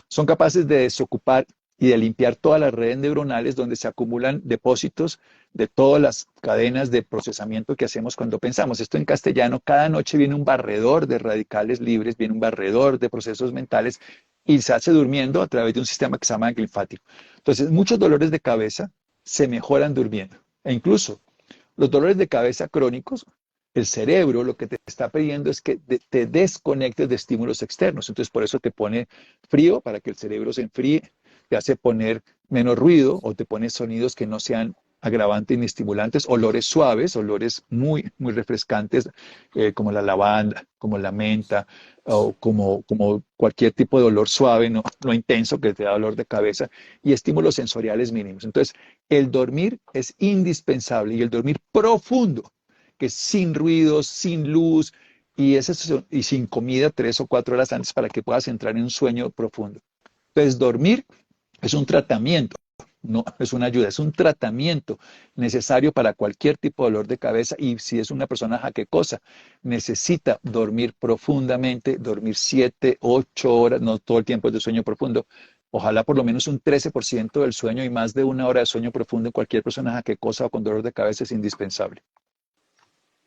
son capaces de desocupar y de limpiar todas las redes neuronales donde se acumulan depósitos de todas las cadenas de procesamiento que hacemos cuando pensamos. Esto en castellano, cada noche viene un barredor de radicales libres, viene un barredor de procesos mentales y se hace durmiendo a través de un sistema que se llama linfático. Entonces, muchos dolores de cabeza se mejoran durmiendo. E incluso los dolores de cabeza crónicos el cerebro lo que te está pidiendo es que te desconectes de estímulos externos. Entonces, por eso te pone frío, para que el cerebro se enfríe, te hace poner menos ruido o te pone sonidos que no sean agravantes ni estimulantes, olores suaves, olores muy, muy refrescantes, como la lavanda, como la menta, o como cualquier tipo de olor suave, no intenso que te da dolor de cabeza, y estímulos sensoriales mínimos. Entonces, el dormir es indispensable y el dormir profundo, que es sin ruidos, sin luz y sin comida 3 o 4 horas antes para que puedas entrar en un sueño profundo. Entonces, dormir es un tratamiento, no es una ayuda, es un tratamiento necesario para cualquier tipo de dolor de cabeza y si es una persona jaquecosa, necesita dormir profundamente, dormir 7, 8 horas, no todo el tiempo es de sueño profundo, ojalá por lo menos un 13% del sueño y más de 1 hora de sueño profundo en cualquier persona jaquecosa o con dolor de cabeza es indispensable.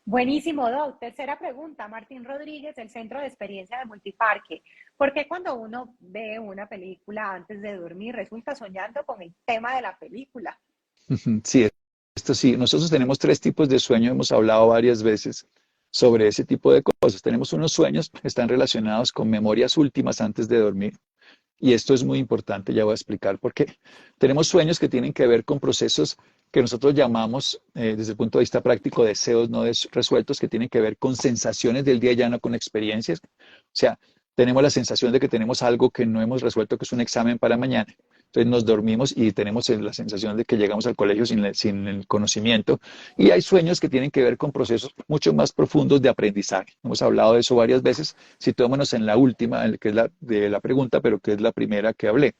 Buenísimo, Doc. Tercera pregunta, Martín Rodríguez, del Centro de Experiencia de Multiparque. ¿Por qué cuando uno ve una película antes de dormir resulta soñando con el tema de la película? Sí, esto sí, nosotros tenemos 3 tipos de sueño, hemos hablado varias veces sobre ese tipo de cosas. Tenemos unos sueños que están relacionados con memorias últimas antes de dormir. Y esto es muy importante, ya voy a explicar por qué. Tenemos sueños que tienen que ver con procesos que nosotros llamamos, desde el punto de vista práctico, deseos no resueltos, que tienen que ver con sensaciones del día ya no con experiencias. O sea, tenemos la sensación de que tenemos algo que no hemos resuelto, que es un examen para mañana. Entonces nos dormimos y tenemos la sensación de que llegamos al colegio sin el conocimiento. Y hay sueños que tienen que ver con procesos mucho más profundos de aprendizaje. Hemos hablado de eso varias veces. Situémonos en la última, que es la de la pregunta, pero que es la primera que hablé.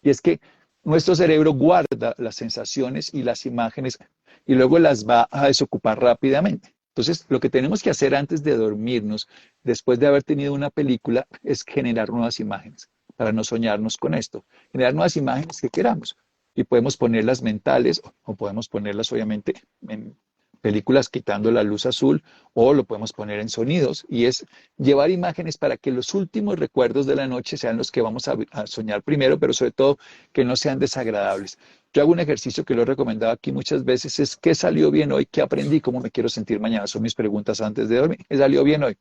Y es que nuestro cerebro guarda las sensaciones y las imágenes y luego las va a desocupar rápidamente. Entonces, lo que tenemos que hacer antes de dormirnos, después de haber tenido una película, es generar nuevas imágenes para no soñarnos con esto. Generar nuevas imágenes que queramos. Y podemos ponerlas mentales o podemos ponerlas obviamente en películas quitando la luz azul o lo podemos poner en sonidos y es llevar imágenes para que los últimos recuerdos de la noche sean los que vamos a soñar primero, pero sobre todo que no sean desagradables. Yo hago un ejercicio que lo he recomendado aquí muchas veces, es ¿qué salió bien hoy? ¿Qué aprendí? ¿Cómo me quiero sentir mañana? Son mis preguntas antes de dormir. ¿Qué salió bien hoy?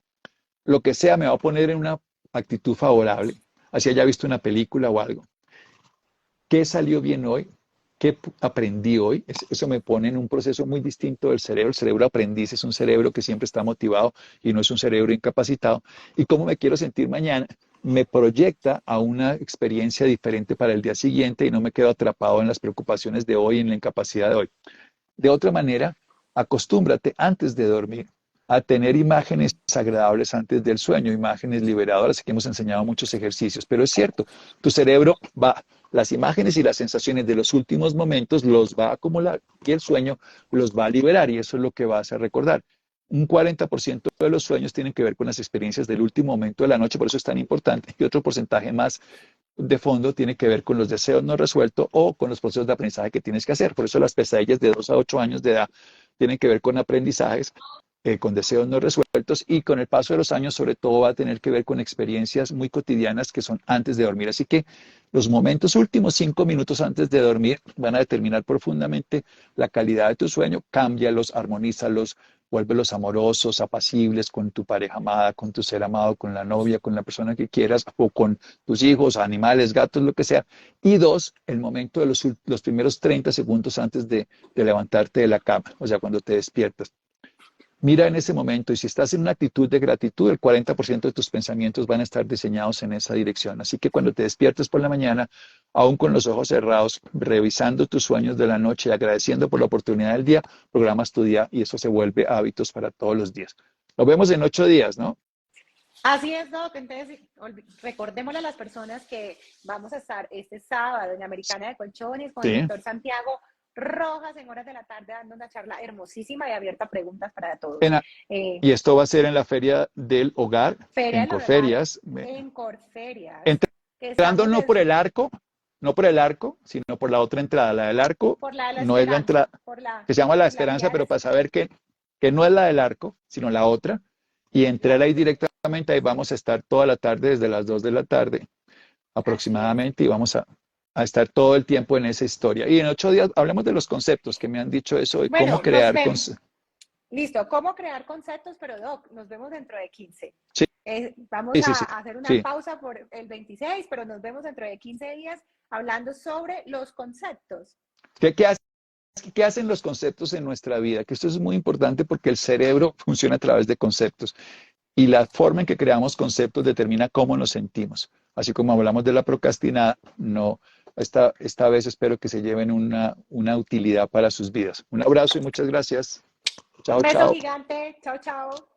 Lo que sea me va a poner en una actitud favorable, así haya visto una película o algo. ¿Qué salió bien hoy? ¿Qué aprendí hoy? Eso me pone en un proceso muy distinto del cerebro. El cerebro aprendiz es un cerebro que siempre está motivado y no es un cerebro incapacitado. ¿Y cómo me quiero sentir mañana? Me proyecta a una experiencia diferente para el día siguiente y no me quedo atrapado en las preocupaciones de hoy, en la incapacidad de hoy. De otra manera, acostúmbrate antes de dormir a tener imágenes agradables antes del sueño, imágenes liberadoras, que hemos enseñado muchos ejercicios, pero es cierto, tu cerebro las imágenes y las sensaciones de los últimos momentos los va a acumular y el sueño los va a liberar y eso es lo que vas a recordar. Un 40% de los sueños tienen que ver con las experiencias del último momento de la noche, por eso es tan importante, y otro porcentaje más de fondo tiene que ver con los deseos no resueltos o con los procesos de aprendizaje que tienes que hacer. Por eso las pesadillas de 2 a 8 años de edad tienen que ver con aprendizajes, con deseos no resueltos y con el paso de los años sobre todo va a tener que ver con experiencias muy cotidianas que son antes de dormir. Así que los momentos últimos 5 minutos antes de dormir van a determinar profundamente la calidad de tu sueño. Cámbialos, armonízalos, vuélvelos amorosos, apacibles con tu pareja amada, con tu ser amado, con la novia, con la persona que quieras o con tus hijos, animales, gatos, lo que sea. Y dos, el momento de los primeros 30 segundos antes de levantarte de la cama, o sea, cuando te despiertas. Mira en ese momento y si estás en una actitud de gratitud, el 40% de tus pensamientos van a estar diseñados en esa dirección. Así que cuando te despiertes por la mañana, aún con los ojos cerrados, revisando tus sueños de la noche y agradeciendo por la oportunidad del día, programas tu día y eso se vuelve hábitos para todos los días. Nos vemos en 8 días, ¿no? Así es, Doc. Entonces, recordémosle a las personas que vamos a estar este sábado en Americana de Colchones con el Sí. doctor Santiago Rojas en horas de la tarde dando una charla hermosísima y abierta a preguntas para todos. En, Eh, y esto va a ser en la Feria del Hogar, Feria en del Hogar Corferias. en Corferias, que Entrando estamos no por desde, el arco, no por el arco, sino por la otra entrada. La del arco por la de la no es la Esperanza, entrada, que se llama La por la Esperanza, vía de la pero para Esperanza. saber que no es la del arco, sino la otra. Y entrar ahí directamente, ahí vamos a estar toda la tarde, desde las 2 de la tarde Así es. aproximadamente, y vamos a estar todo el tiempo en esa historia. Y en 8 días hablemos de los conceptos que me han dicho eso, de cómo Bueno, nos crear vemos. conceptos. Listo, ¿cómo crear conceptos? Pero Doc, nos vemos dentro de 15. Sí, Vamos sí, sí, a sí. hacer una Sí. pausa por el 26, pero nos vemos dentro de 15 días hablando sobre los conceptos. ¿Qué qué hacen los conceptos en nuestra vida? Que esto es muy importante porque el cerebro funciona a través de conceptos y la forma en que creamos conceptos determina cómo nos sentimos. Así como hablamos de la procrastinada, no, esta vez espero que se lleven una utilidad para sus vidas. Un abrazo y muchas gracias. Chao, Beso chao. gigante. Chao, chao.